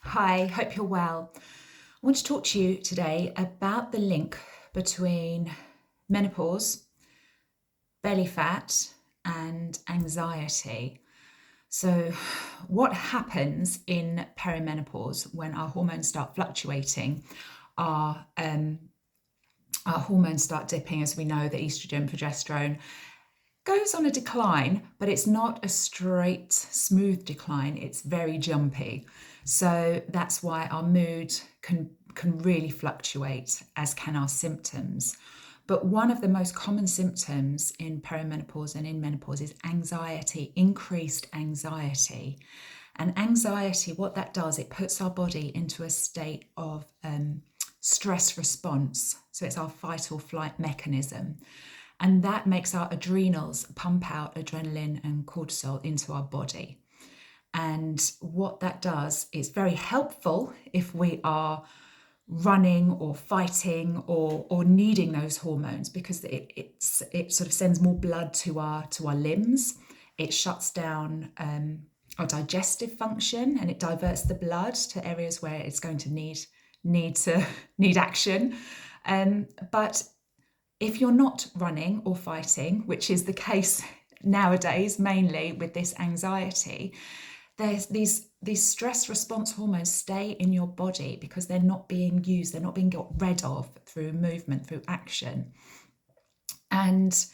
Hi, hope you're well. I want to talk to you today about the link between menopause, belly fat, and anxiety. So, what happens in perimenopause when our hormones start fluctuating? Our our hormones start dipping, as we know, the estrogen, progesterone goes on a decline, but it's not a straight, smooth decline. It's very jumpy. So that's why our mood can really fluctuate, as can our symptoms. But one of the most common symptoms in perimenopause and in menopause is anxiety, increased anxiety. And anxiety, what that does, it puts our body into a state of stress response. So it's our fight or flight mechanism. And that makes our adrenals pump out adrenaline and cortisol into our body. And what that does is very helpful if we are running or fighting or needing those hormones, because it sort of sends more blood to our limbs. It shuts down our digestive function, and it diverts the blood to areas where it's going to need action. But if you're not running or fighting, which is the case nowadays mainly with this anxiety, there's these stress response hormones stay in your body because they're not being used, they're not being got rid of through movement, through action. And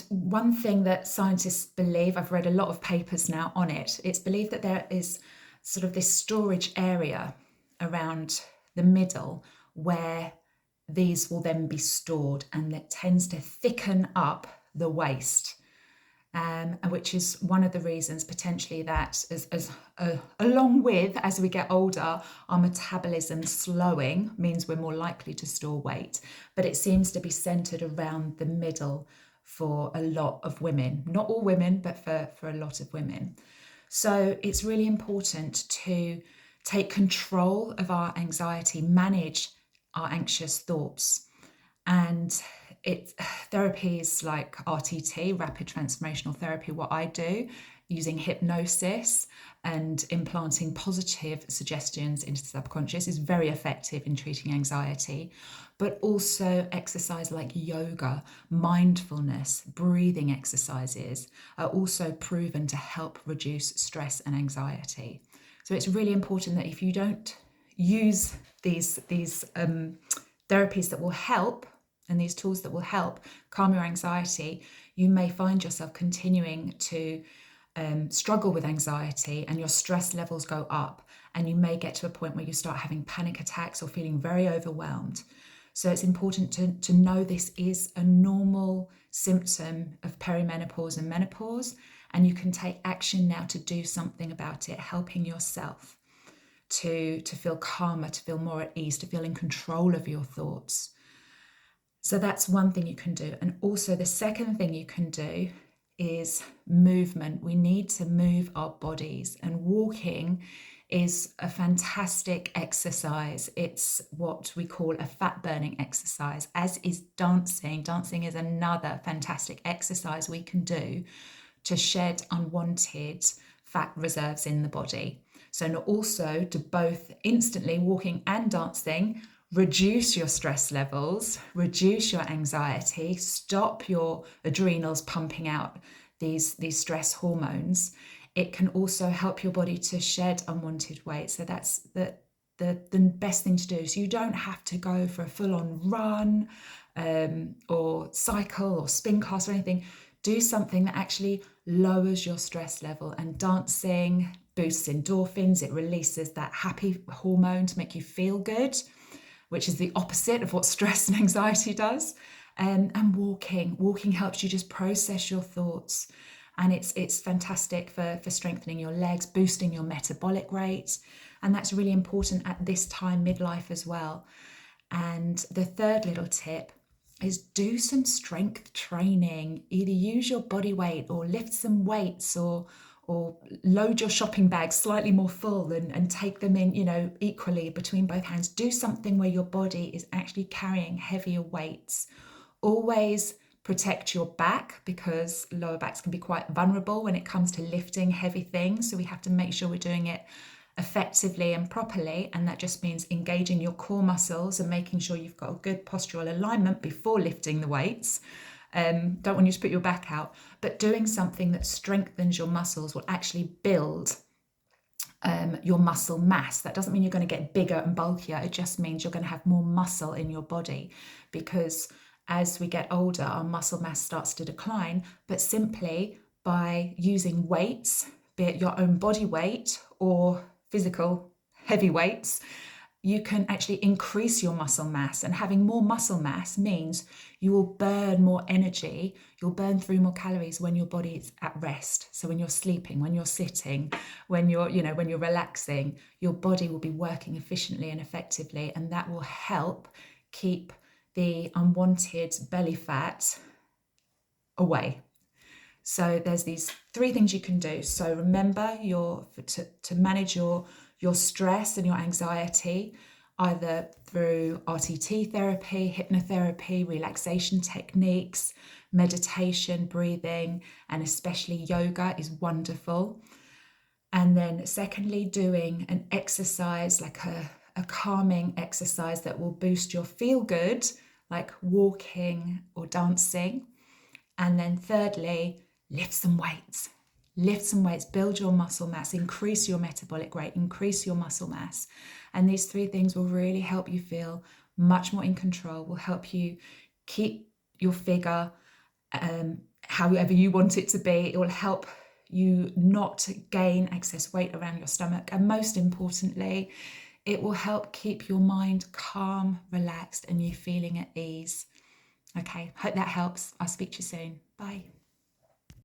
one thing that scientists believe, I've read a lot of papers now on it, it's believed that there is sort of this storage area around the middle where these will then be stored, and it tends to thicken up the waist, which is one of the reasons potentially that along with, as we get older, our metabolism slowing means we're more likely to store weight. But it seems to be centered around the middle for a lot of women, not all women, but for a lot of women. So it's really important to take control of our anxiety, manage our anxious thoughts. And therapies like RTT, rapid transformational therapy, what I do using hypnosis and implanting positive suggestions into the subconscious, is very effective in treating anxiety. But also exercise like yoga, mindfulness, breathing exercises are also proven to help reduce stress and anxiety. So it's really important that if you don't use these therapies that will help, and these tools that will help calm your anxiety, you may find yourself continuing to struggle with anxiety, and your stress levels go up, and you may get to a point where you start having panic attacks or feeling very overwhelmed. So it's important to know this is a normal symptom of perimenopause and menopause, and you can take action now to do something about it, helping yourself to feel calmer, to feel more at ease, to feel in control of your thoughts. So that's one thing you can do. And also the second thing you can do is movement. We need to move our bodies, and walking is a fantastic exercise. It's what we call a fat burning exercise, as is dancing. Dancing is another fantastic exercise we can do to shed unwanted fat reserves in the body. So not also do both instantly walking and dancing reduce your stress levels, reduce your anxiety, stop your adrenals pumping out these stress hormones. It can also help your body to shed unwanted weight. So that's the best thing to do. So you don't have to go for a full-on run or cycle or spin class or anything. Do something that actually lowers your stress level. And dancing boosts endorphins. It releases that happy hormone to make you feel good, which is the opposite of what stress and anxiety does. And walking helps you just process your thoughts. And it's fantastic for strengthening your legs, boosting your metabolic rate. And that's really important at this time, midlife as well. And the third little tip is do some strength training. Either use your body weight or lift some weights, or load your shopping bag slightly more full and take them in, equally between both hands. Do something where your body is actually carrying heavier weights. Always protect your back, because lower backs can be quite vulnerable when it comes to lifting heavy things. So we have to make sure we're doing it effectively and properly, and that just means engaging your core muscles and making sure you've got a good postural alignment before lifting the weights. Don't want you to put your back out, but doing something that strengthens your muscles will actually build your muscle mass. That doesn't mean you're going to get bigger and bulkier. It just means you're going to have more muscle in your body, because as we get older, our muscle mass starts to decline. But simply by using weights, be it your own body weight or physical heavy weights, you can actually increase your muscle mass. And having more muscle mass means you will burn more energy, you'll burn through more calories when your body is at rest. So when you're sleeping, when you're sitting, when you're relaxing, your body will be working efficiently and effectively, and that will help keep the unwanted belly fat away. So there's these 3 things you can do. So remember to manage your stress and your anxiety, either through RTT therapy, hypnotherapy, relaxation techniques, meditation, breathing, and especially yoga is wonderful. And then secondly, doing an exercise, like a calming exercise that will boost your feel good, like walking or dancing. And then thirdly, lift some weights. Lift some weights, build your muscle mass, increase your metabolic rate, increase your muscle mass. And these 3 things will really help you feel much more in control, will help you keep your figure however you want it to be. It will help you not gain excess weight around your stomach. And most importantly, it will help keep your mind calm, relaxed, and you feeling at ease. Okay, hope that helps. I'll speak to you soon. Bye.